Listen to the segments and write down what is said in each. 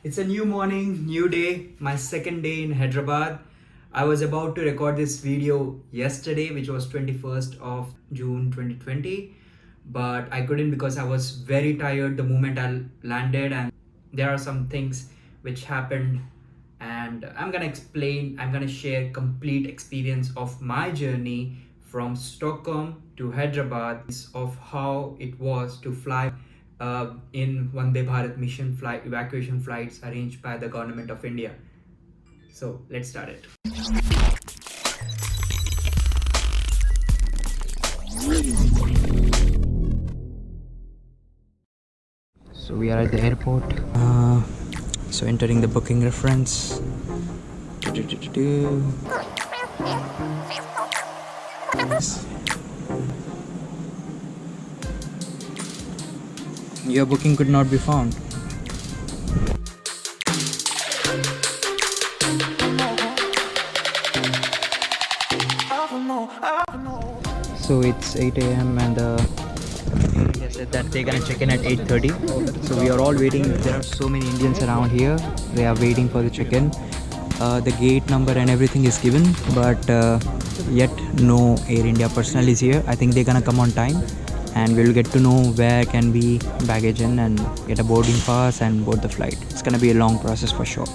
It's a new morning, new day, my second day in Hyderabad. I was about to record this video yesterday, which was 21st of June 2020, but I couldn't because I was very tired the moment I landed, and there are some things which happened, and I'm gonna share complete experience of my journey from Stockholm to Hyderabad, of how it was to fly in Vande Bharat mission flight evacuation flights arranged by the government of India. So let's start it. So we are at the airport. So entering the booking reference. Your booking could not be found. So it's 8 a.m. and India said that they're gonna check in at 8:30. So we are all waiting. There are so many Indians around here. They are waiting for the check-in. The gate number and everything is given, but yet no Air India personnel is here. I think they're gonna come on time, and we'll get to know where can we baggage in and get a boarding pass and board the flight. It's gonna be a long process for sure.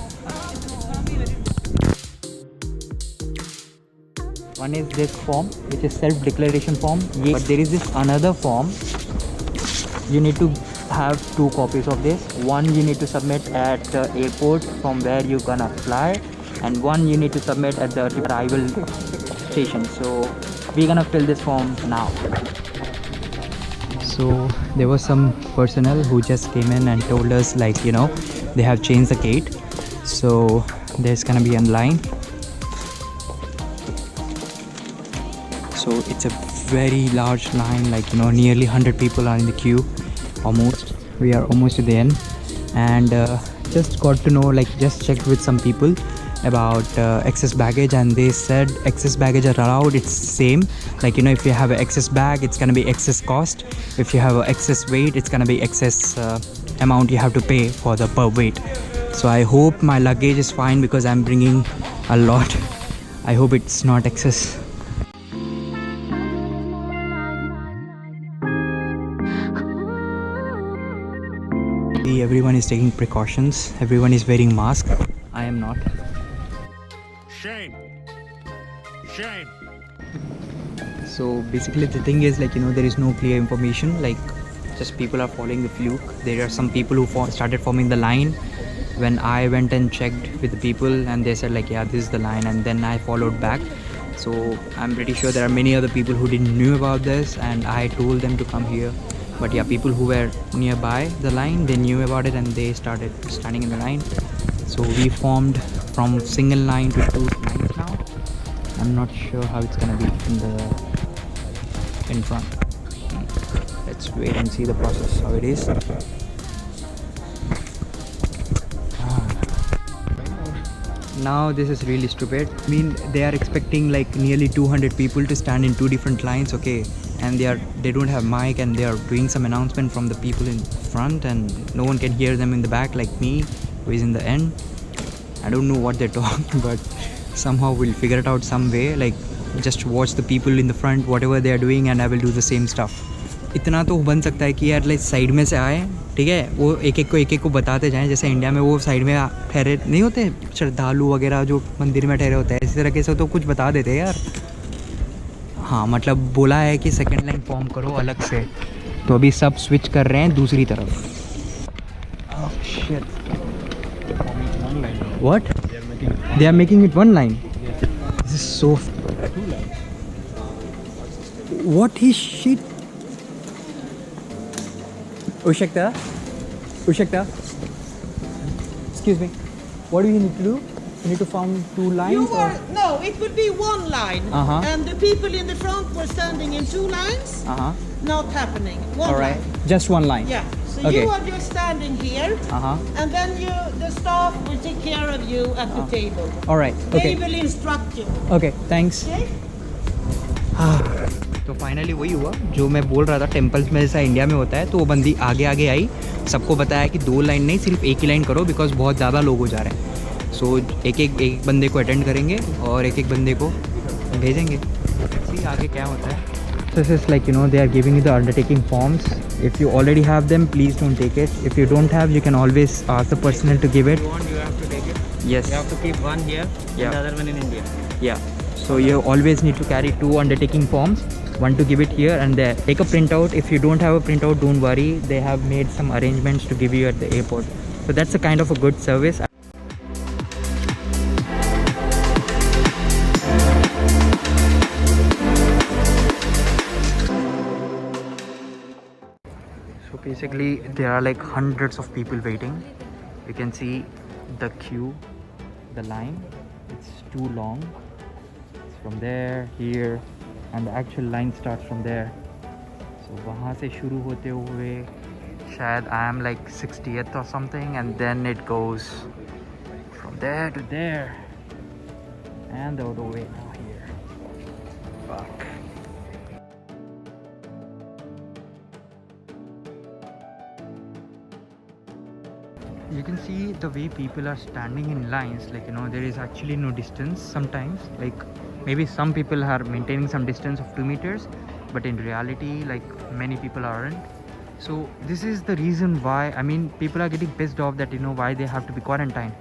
One is this form, which is self-declaration form. But there is this another form. You need to have 2 copies of this. One you need to submit at the airport from where you're gonna fly, and one you need to submit at the arrival station. So we're gonna fill this form now. So there was some personnel who just came in and told us, like, you know, they have changed the gate, so there's gonna be a line. So it's a very large line, like, you know, nearly 100 people are in the queue. Almost, we are almost to the end, and just got to know, like, just checked with some people about excess baggage, and they said excess baggage are allowed. It's same, like, you know, if you have an excess bag, it's gonna be excess cost. If you have an excess weight, it's gonna be excess amount you have to pay for the per weight. So I hope my luggage is fine because I'm bringing a lot. I hope it's not excess. Everyone is taking precautions. Everyone is wearing mask. I am not. Shame. Shame. So basically the thing is, like, you know, there is no clear information. Like, just people are following the fluke. There are some people who started forming the line. When I went and checked with the people, and they said, like, yeah, this is the line, and then I followed back. So I'm pretty sure there are many other people who didn't knew about this, and I told them to come here. But yeah, people who were nearby the line, they knew about it and they started standing in the line. So we formed from single line to 2 lines now. I'm not sure how it's gonna be in front. Let's wait and see the process, how it is. Now this is really stupid. I mean, they are expecting like nearly 200 people to stand in 2 different lines, okay, and they don't have mic, and they are doing some announcement from the people in front, and no one can hear them in the back, like me, who is in the end. I don't know what they're talking, but somehow we'll figure it out some way. Like, just watch the people in the front, whatever they are doing, and I will do the same stuff. इतना तो बन सकता है कि यार, like, side में से आए, ठीक है, वो एक एक को बताते जाएं. जैसे इंडिया में वो साइड में ठहरे नहीं होते श्रद्धालु वगैरह जो मंदिर में ठहरे होते हैं, इसी तरीके से तो कुछ बता देते हैं यार. हाँ, मतलब बोला है कि सेकंड लाइन फॉर्म करो अलग से. तो अभी सब स्विच कर रहे हैं दूसरी तरफ. What? They are making it 1 line. This is so. What is shit? Ushakta? Excuse me. What do you need to do? You need to form 2 lines? No, it would be 1 line. And the people in the front were standing in 2 lines. Not happening. One All right. line. Just 1 line. Yeah. So Okay. you are just standing here, and then the staff will take care of you at the table. All right. They Okay. will instruct you. Okay. Thanks. Okay? तो finally वही हुआ जो मैं बोल रहा था, temples में जैसा इंडिया में होता है। तो वो बंदी आगे आगे आई, सबको बताया कि 2 लाइन नहीं, सिर्फ एक ही लाइन करो बिकॉज बहुत ज़्यादा लोग हो जा रहे हैं। सो एक बंदे को अटेंड करेंगे और एक बंदे को भेजेंगे। सी आगे क्या होता है। This is like, they are giving you the undertaking forms. If you already have them, please don't take it. If you don't have, you can always ask the personnel to give it. If you want, you have to take it. Yes. You have to keep one here Yeah. and the other one in India. Yeah. So you always need to carry 2 undertaking forms. One to give it here and there. Take a printout. If you don't have a printout, don't worry. They have made some arrangements to give you at the airport. So that's a kind of a good service. So basically there are like hundreds of people waiting. You can see the queue, the line. It's too long. It's from there, here, and the actual line starts from there. So वहाँ से शुरू होते हुए शायद I am like 60th or something, and then it goes from there to there and all the way now here. Fuck. You can see the way people are standing in lines, like there is actually no distance sometimes. Like maybe some people are maintaining some distance of 2 meters, but in reality like many people aren't. So this is the reason why, I mean, people are getting pissed off that why they have to be quarantined.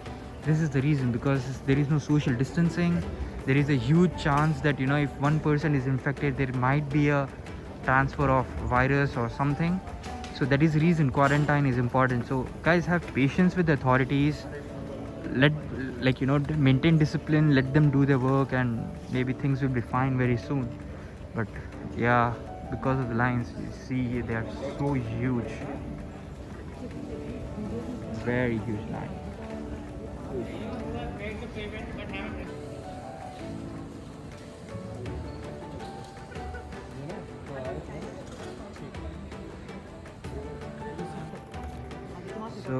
This is the reason, because there is no social distancing. There is a huge chance that if one person is infected, there might be a transfer of virus or something. So that is the reason quarantine is important. So guys, have patience with the authorities. Maintain discipline, let them do their work, and maybe things will be fine very soon. But yeah, because of the lines, you see they are so huge. Very huge line. So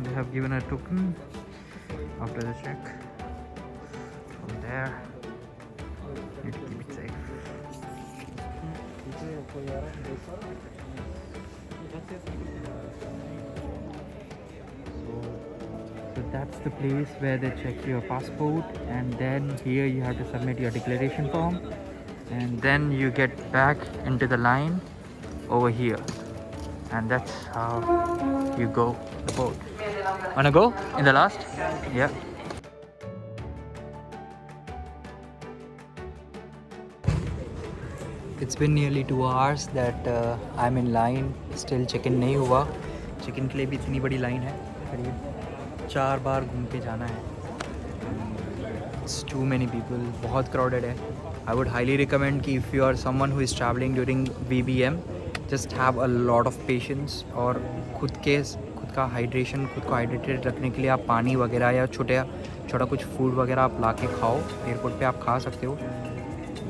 they have given a token after the check. From there, need to keep it safe. So that's the place where they check your passport, and then here you have to submit your declaration form, and then you get back into the line over here, and that's how you go the boat. Wanna go in the last? Yeah. It's been nearly 2 hours that I'm in line. Still check-in नहीं हुआ. Check-in के लिए भी इतनी बड़ी line है, करीब 4 बार घूम के जाना है. It's too many people. बहुत crowded है. I would highly recommend कि if you are someone who is traveling during VBM, just have a lot of patience. और खुद का हाइड्रेशन, खुद को हाइड्रेटेड रखने के लिए आप पानी वगैरह या छोटा कुछ फूड वगैरह आप ला के खाओ. एयरपोर्ट पे आप खा सकते हो,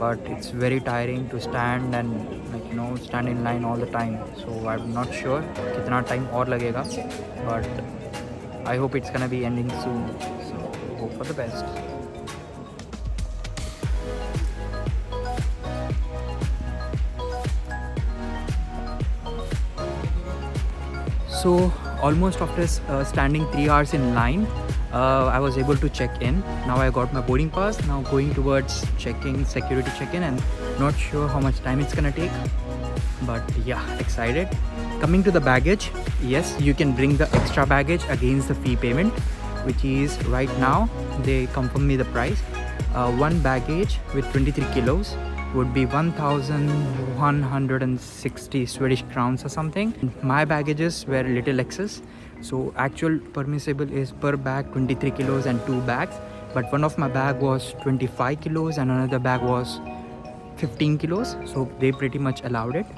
but it's very tiring to stand and stand in line all the time. So I'm not sure कितना टाइम और लगेगा, but I hope it's gonna be ending soon. So hope for the best. So almost after standing 3 hours in line, I was able to check in. Now I got my boarding pass. Now going towards security check-in, and not sure how much time it's gonna take. But yeah, excited. Coming to the baggage, yes, you can bring the extra baggage against the fee payment, which is right now they confirm me the price. One baggage with 23 kilos would be 1,160 Swedish crowns or something. My baggages were little excess, so actual permissible is per bag 23 kilos and 2 bags, but one of my bag was 25 kilos and another bag was 15 kilos, so they pretty much allowed it.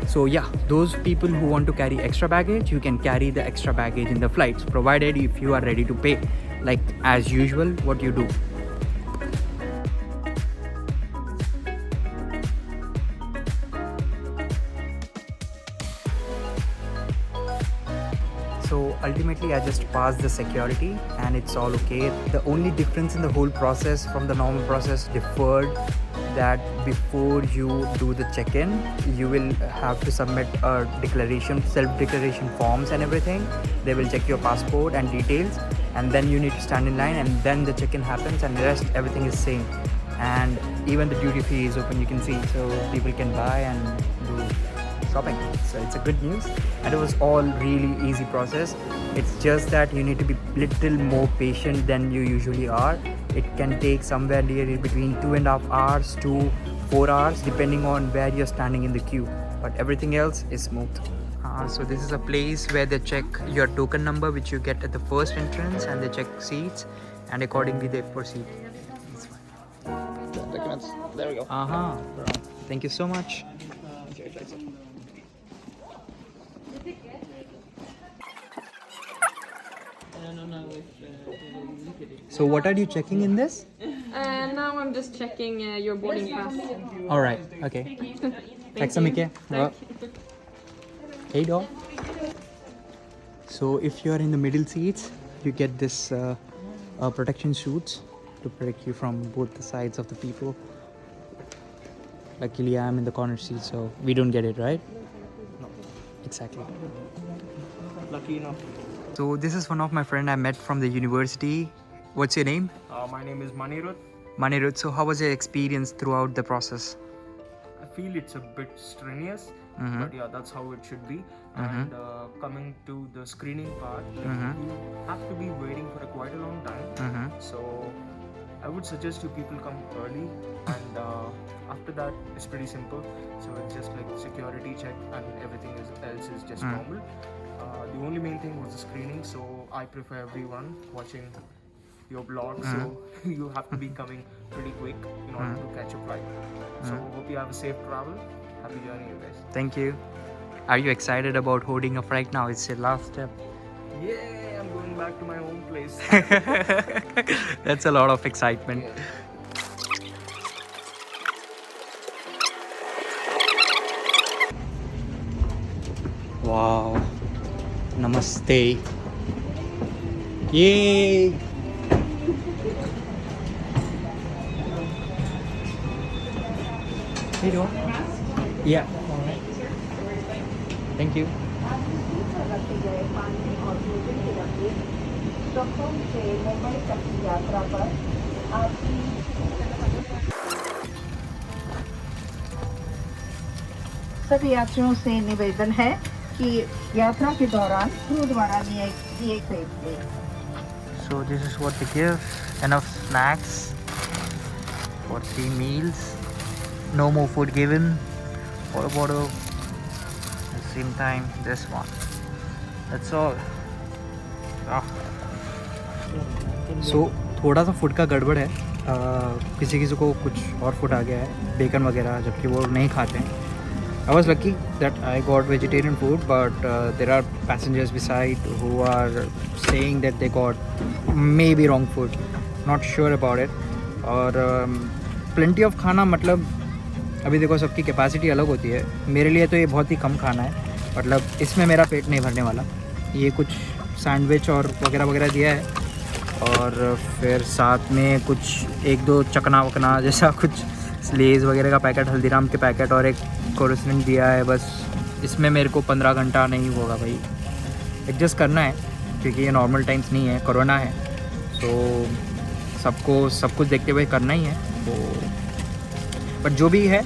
So yeah, those people who want to carry extra baggage, you can carry the extra baggage in the flights, provided if you are ready to pay like as usual what you do. So ultimately I just passed the security and it's all okay. The only difference in the whole process from the normal process, deferred that before you do the check-in, you will have to submit a declaration, self-declaration forms and everything. They will check your passport and details, and then you need to stand in line, and then the check-in happens, and the rest everything is same. And even the duty free is open, you can see, so people can buy and do shopping. So it's a good news, and it was all really easy process. It's just that you need to be little more patient than you usually are. It can take somewhere near between 2.5 hours to 4 hours depending on where you're standing in the queue, but everything else is smooth. So this is a place where they check your token number, which you get at the first entrance, and they check seats, and accordingly they proceed. Documents. There we go. Thank you so much. So what are you checking in this? Now I'm just checking your boarding pass. All right. Okay. Tack så mycket. Ja. Hej då. So if you are in the middle seats, you get this protection suits to protect you from both the sides of the people. Luckily, I'm in the corner seat, so we don't get it, right? No. Exactly. Lucky enough. So this is one of my friend I met from the university. What's your name? My name is Manirud. Manirud. So how was your experience throughout the process? I feel it's a bit strenuous, but yeah, that's how it should be. And coming to the screening part, you have to be waiting for quite a long time. So I would suggest you people come early, and after that it's pretty simple. So it's just like security check, and everything else is just normal. The only main thing was the screening, so I prefer everyone watching your blog, so you have to be coming pretty quick in order to catch a flight. So hope you have a safe travel. Happy journey, you guys. Thank you. Are you excited about holding a flight now? It's your last step. Yeah, I'm going back to my home place. That's a lot of excitement. Wow. Namaste. Yay! Hey, do Yeah. All right. Thank you. सभी यात्रियों से निवेदन है कि यात्रा के दौरान crew द्वारा दिए गए So this is what they give. Enough snacks for 3 meals. No more food given. Water bottle. At the same time, this one. That's all. So थोड़ा सा फूड का गड़बड़ है. किसी को कुछ और फूड आ गया है, बेकन वगैरह, जबकि वो नहीं खाते हैं. I was lucky that I got vegetarian food, but there are passengers beside who are saying that they got maybe wrong food. Not sure about it. और plenty of खाना, मतलब अभी देखो सबकी कैपेसिटी अलग होती है. मेरे लिए तो ये बहुत ही कम खाना है, मतलब इसमें मेरा पेट नहीं भरने वाला. ये कुछ सैंडविच और वगैरह वगैरह दिया है, और फिर साथ में कुछ 1-2 चकना वकना जैसा कुछ लेज़ वगैरह का पैकेट, हल्दीराम के पैकेट, और एक कोरसमेंट दिया है. बस इसमें मेरे को 15 घंटा नहीं होगा भाई, एडजस्ट करना है, क्योंकि ये नॉर्मल टाइम्स नहीं है, कोरोना है. तो सबको सब कुछ देखते हुए करना ही है. तो बट जो भी है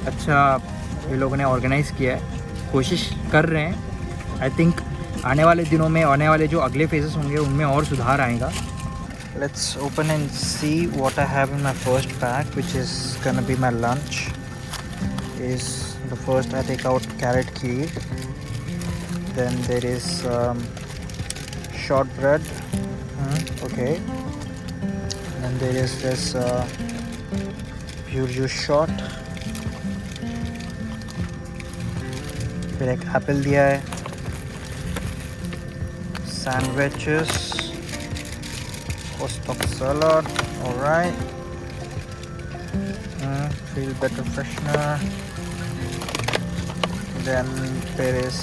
अच्छा ये लोगों ने ऑर्गेनाइज़ किया है, कोशिश कर रहे हैं. आई थिंक आने वाले दिनों में, आने वाले जो अगले फेजेस होंगे उनमें और सुधार आएगा. Let's open and see what I have in my first pack, which is gonna be my lunch. Is the first I take out carrot kheer. Then there is shortbread. Okay. Then there is this pure juice shot. फिर एक Apple दिया है. Sandwiches. Stock salad, alright. Feel better freshener. Then there is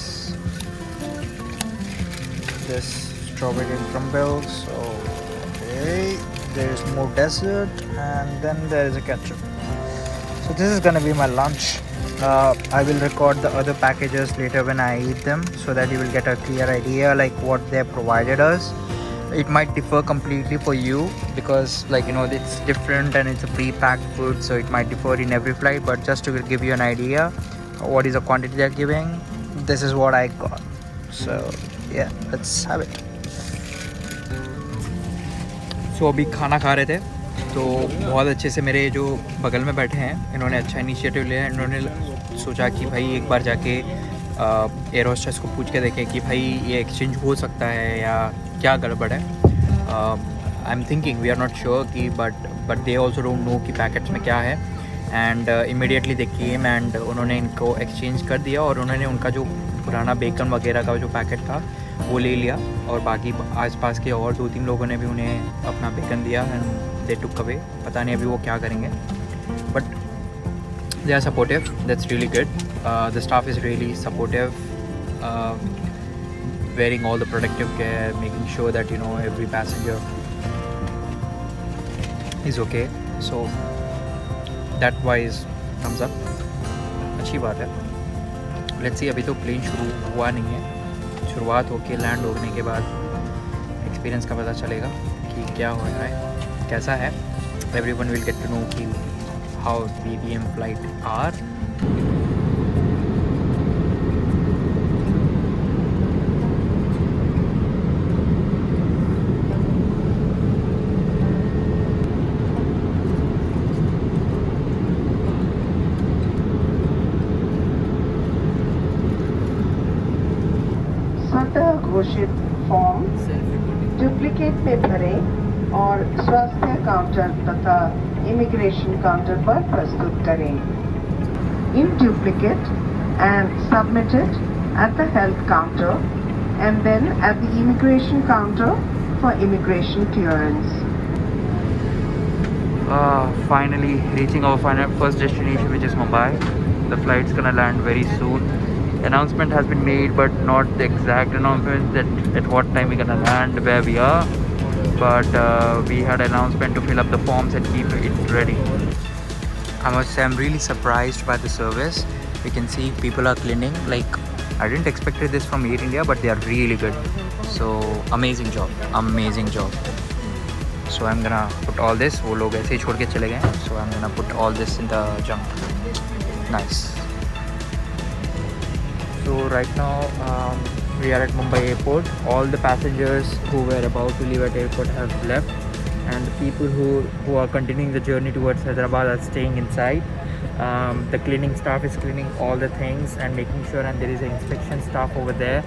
this strawberry crumbles. Okay, there is more dessert, and then there is a ketchup. So this is gonna be my lunch. I will record the other packages later when I eat them, so that you will get a clear idea like what they provided us. It might differ completely for you because, like, you know, it's different and it's a pre-packed food, so it might differ in every flight. But just to give you an idea what is the quantity they're giving, this is what I got. So yeah, let's have it. So अभी खाना खा रहे थे, तो बहुत अच्छे से मेरे जो बगल में बैठे हैं इन्होंने अच्छा इनिशिएटिव लिया है. इन्होंने सोचा कि भाई एक बार जाके एयर होस्टेस को पूछ के देखें कि भाई ये एक्सचेंज हो सकता है या क्या गड़बड़ है. I am thinking, we are not sure कि but they also don't know कि पैकेट्स में क्या है. एंड इमीडिएटली दे केम एंड उन्होंने इनको एक्सचेंज कर दिया और उन्होंने उनका जो पुराना बेकन वगैरह का जो पैकेट था वो ले लिया और बाकी आसपास के और 2-3 लोगों ने भी उन्हें अपना बेकन दिया एंड दे टुक अवे. पता नहीं अभी वो क्या करेंगे, but they are supportive. That's really good. The staff is really supportive, wearing all the protective care, making sure that, you know, every passenger is okay. So that wise, thumbs up. अच्छी बात है. Let's see. अभी तो plane शुरू हुआ नहीं है. शुरुआत होके लैंड होने के बाद एक्सपीरियंस का पता चलेगा कि क्या हो रहा है, कैसा है. Everyone will get to know कि how BBM flight are. घोषित फॉर्म डुप्लीकेट में भरें और स्वास्थ्य काउंटर तथा इमिग्रेशन काउंटर पर प्रस्तुत करें. In duplicate and submitted at the health counter and then at the immigration counter for immigration clearance. Finally reaching our first destination, which is Mumbai. The flight's gonna land very soon. Announcement has been made, but not the exact announcement that at what time we're gonna land, where we are. But we had an announcement to fill up the forms and keep it ready. I must say, I'm really surprised by the service. We can see people are cleaning. Like, I didn't expect this from Air India, but they are really good. So amazing job, amazing job. So I'm gonna put all this. वो लोग ऐसे ही छोड़ के चले गए. So I'm gonna put all this in the junk. Nice. So right now we are at Mumbai airport. All the passengers who were about to leave at airport have left, and the people who are continuing the journey towards Hyderabad are staying inside. The cleaning staff is cleaning all the things and making sure, and there is an inspection staff over there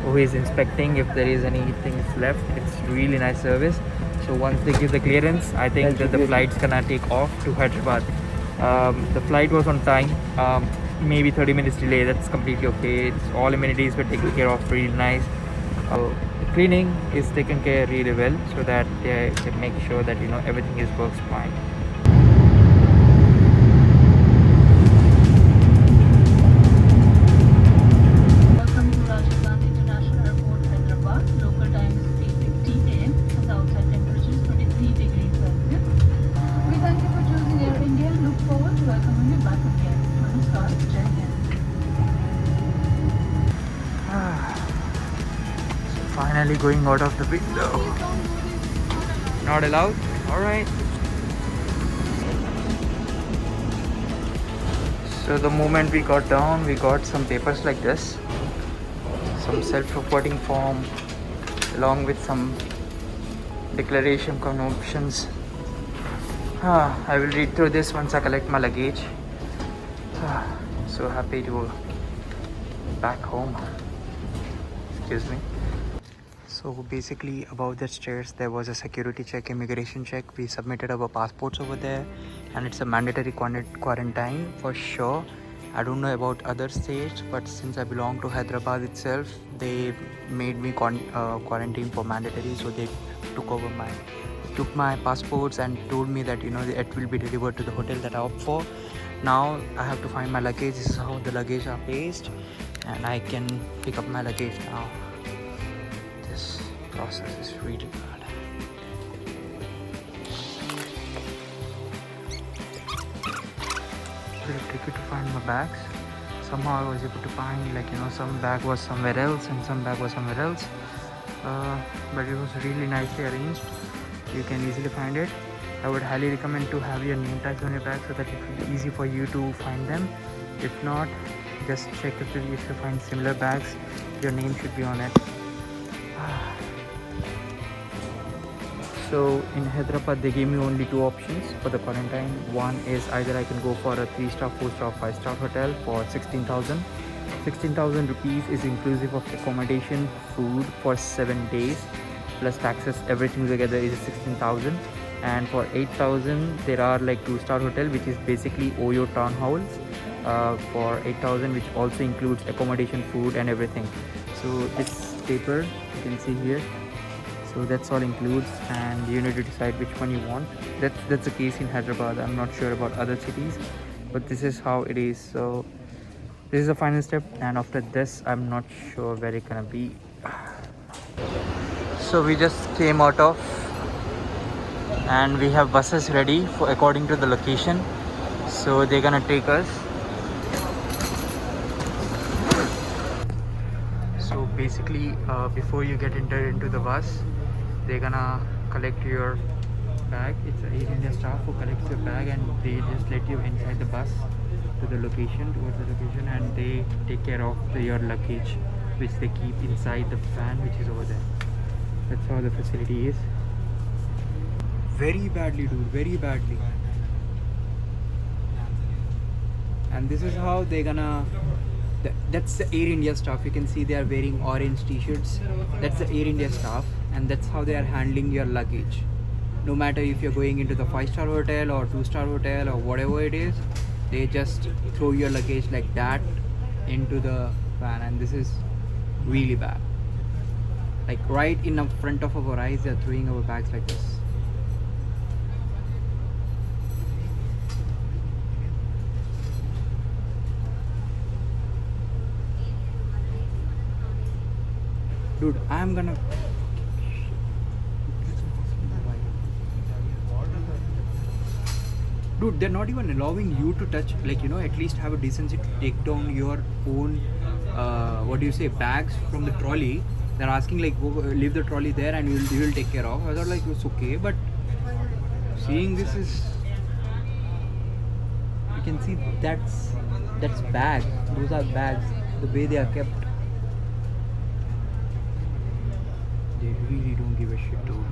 who is inspecting if there is anything left. It's really nice service. So once they give the clearance, I think that the flight's gonna take off to Hyderabad. The flight was on time. Maybe 30 minutes delay, that's completely okay. It's all amenities were taken care of really nice. The cleaning is taken care really well, so that they can make sure that, you know, everything works fine. Welcome to Rajiv Gandhi International Airport, Hyderabad. Local time is 8:50 AM. The outside temperature is 23 degrees Celsius. We thank you for choosing Air India and look forward to welcoming you back again. Namaskar, Jai Hind. Finally going out of the window. Not allowed? Alright. So the moment we got down, we got some papers like this. Some self-reporting form along with some declaration options. I will read through this once I collect my luggage. So happy to be back home. Excuse me. So basically above the stairs there was a security check, immigration check. We submitted our passports over there and it's a mandatory quarantine for sure. I don't know about other states, but since I belong to Hyderabad itself, they made me quarantine for mandatory. So they took my passports and told me that, you know, it will be delivered to the hotel that I opt for. Now I have to find my luggage. This is how the luggage are placed and I can pick up my luggage now. This process is really bad. happy to find my bags. Somehow I was able to find, like, you know, some bag was somewhere else and some bag was somewhere else. But it was really nicely arranged. You can easily find it. I would highly recommend to have your name tags on your bag so that it will be easy for you to find them. If not, just check if you find similar bags, your name should be on it. So in Hyderabad they gave me only two options for the quarantine. One is either I can go for a 3-star, 4-star, 5-star hotel for 16,000. 16,000 rupees is inclusive of accommodation, food for 7 days plus taxes, everything together is 16,000. And for 8,000 there are like 2-star hotel, which is basically Oyo town halls for 8,000, which also includes accommodation, food and everything. So this paper you can see here, so that's all includes, and you need to decide which one you want. That's the case in Hyderabad. I'm not sure about other cities, but this is how it is. So this is the final step, and after this I'm not sure where it's gonna be. So we just came out of, and we have buses ready for according to the location, so they're gonna take us. So basically before you get entered into the bus, they're gonna collect your bag. It's an Air India staff who collects your bag, and they just let you inside the bus to the location, towards the location, and they take care of your luggage, which they keep inside the van, which is over there. That's how the facility is. Very badly, dude, very badly. And this is how they're gonna, that's the Air India staff. You can see they are wearing orange t-shirts. That's the Air India staff, and that's how they are handling your luggage. No matter if you're going into the 5-star hotel or 2-star hotel or whatever it is, they just throw your luggage like that into the van, and this is really bad. Like right in the front of our eyes, they're throwing our bags like this. Dude, I'm gonna... Dude, they're not even allowing you to touch, like, you know, at least have a decency to take down your own, bags from the trolley. They're asking, like, go, leave the trolley there and you will take care of. I thought, like, it's okay, but seeing this is... You can see that's bag. Those are bags, the way they are kept. They really don't give a shit, dude.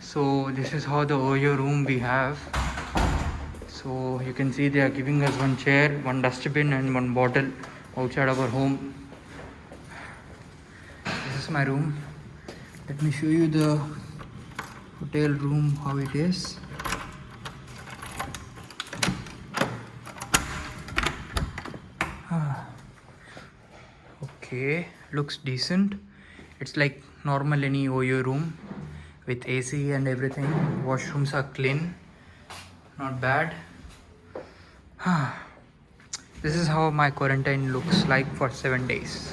So this is how the Oyo room we have. So you can see they are giving us one chair, one dustbin and one bottle outside our home. This is my room. Let me show you the hotel room, how it is. Okay, looks decent. It's like normal any Oyo room with AC and everything. Washrooms are clean, not bad. This is how my quarantine looks like for 7 days.